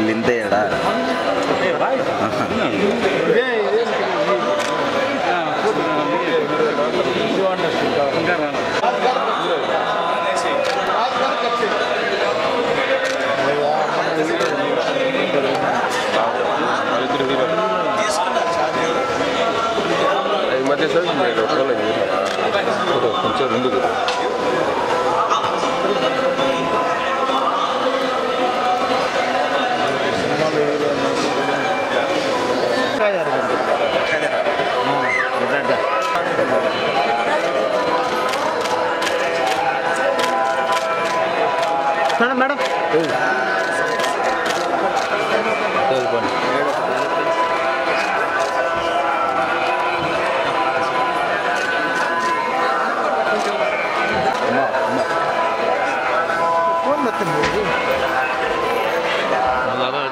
లింతేయడా మధ్య సార్ కొంచెం రెండు మేడం మేడం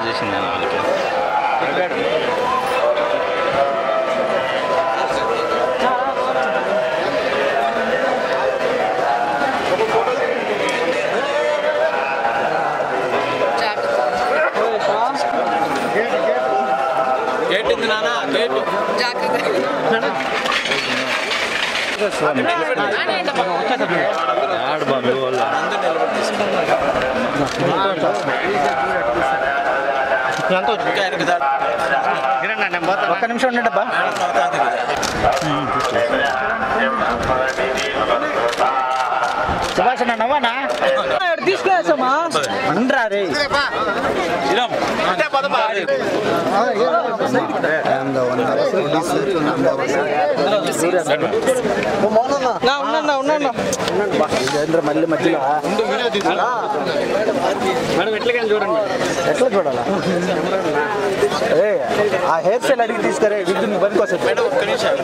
చేసింది వాళ్ళకి ఒక్క నిమిషం ఉండండబ్బా సుభాష్ నవ్వానా తీసుకున్నామా అనరా రే మళ్ళీ మధ్యలో మేడం ఎట్లా చూడండి ఎట్లా చూడాలా ఆ హెయిర్ స్టైల్ అడిగి తీసుకురే విద్యుత్ బంద్ కోసం మేడం ఒక్క నిమిషం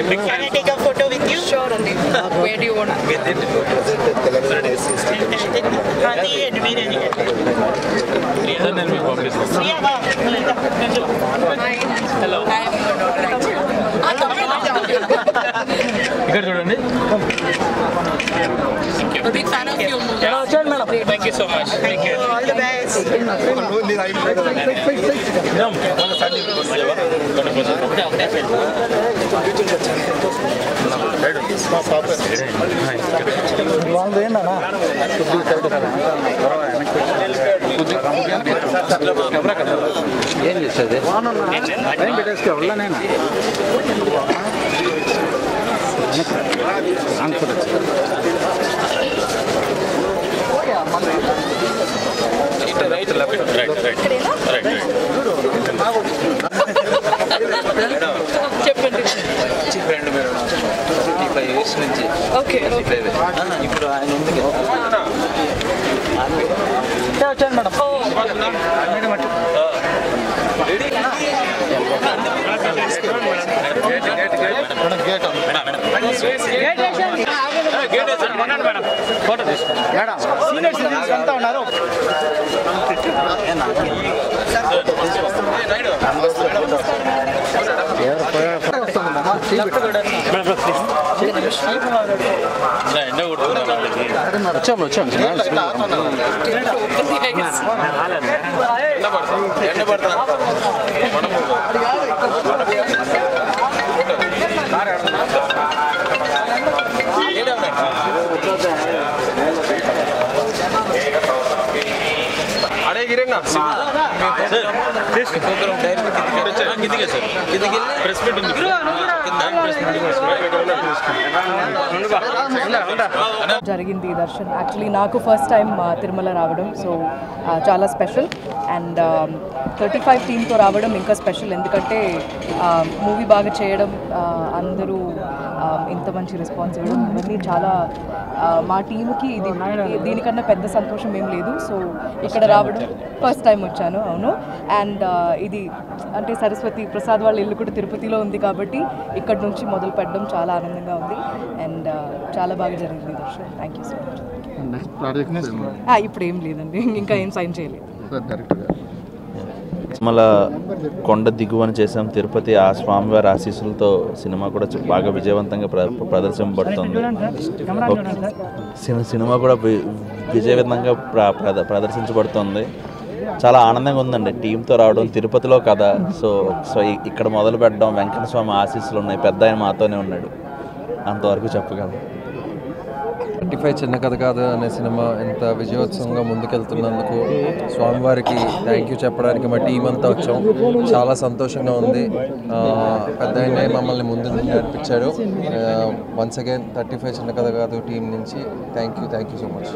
Can I take a photo with you? Sure, Andy. Where do you want to get it? Hello. I am your daughter actually. ఇక్కడ చూడండి A big fan of your movie. Thank you so much. Thank you. All the best. ఏం చేస్తుంది పెట్టేసుకో ఉళ్ళనేనా చెప్పండి friend మీరు 35 years నుంచి ఇప్పుడు ఆయన ఎందుకు వచ్చాను మేడం ఫోటో తీసుకోండి మేడం సీనియర్ సిటిజన్స్ అంతా ఉన్నారు వచ్చాము అడే గిరంగా జరిగింది దర్శన్ యాక్చువల్లీ నాకు ఫస్ట్ టైం తిరుమల రావడం సో చాలా స్పెషల్ అండ్ 35 టీమ్తో రావడం ఇంకా స్పెషల్ ఎందుకంటే మూవీ బాగా చేయడం అందరూ ఇంత మంచి రెస్పాన్స్ ఇవ్వడం ఇవన్నీ చాలా మా టీంకి ఇది దీనికన్నా పెద్ద సంతోషం ఏం లేదు సో ఇక్కడ రావడం ఫస్ట్ టైం వచ్చాను అవును అండ్ ఇది అంటే సరస్వతి ప్రసాద్ వాళ్ళ ఇల్లు కూడా తిరుపతిలో ఉంది కాబట్టి ఇక్కడ నుంచి మొదలు పెట్టడం చాలా ఆనందంగా ఉంది అండ్ చాలా బాగా జరిగింది Darshan thank you so much ఇప్పుడు ఏం లేదండి ఇంకా ఏం సైన్ చేయలేదు మళ్ళా కొండ దిగువని చేసాం తిరుపతి, ఆ స్వామివారి ఆశీస్సులతో సినిమా కూడా బాగా విజయవంతంగా ప్రదర్శింపబడుతుంది. సినిమా కూడా విజయవంతంగా ప్రదర్శించబడుతుంది. చాలా ఆనందంగా ఉందండి టీంతో రావడం, తిరుపతిలో కథ. సో ఇక్కడ మొదలు పెట్టడం, వెంకట స్వామి ఆశీస్సులు ఉన్నాయి, పెద్ద ఆయన మాతోనే ఉన్నాడు, అంతవరకు చెప్పగలను. 35 చిన్న కథ కాదు అనే సినిమా ఇంత విజయోత్సవంగా ముందుకెళ్తున్నందుకు స్వామివారికి థ్యాంక్ యూ చెప్పడానికి మా టీం అంతా వచ్చాం. చాలా సంతోషంగా ఉంది. పెద్ద ఆయనే మమ్మల్ని ముందు నడిపించాడు. వన్స్ అగైన్ 35 చిన్న కథ కాదు టీం నుంచి థ్యాంక్ యూ సో మచ్.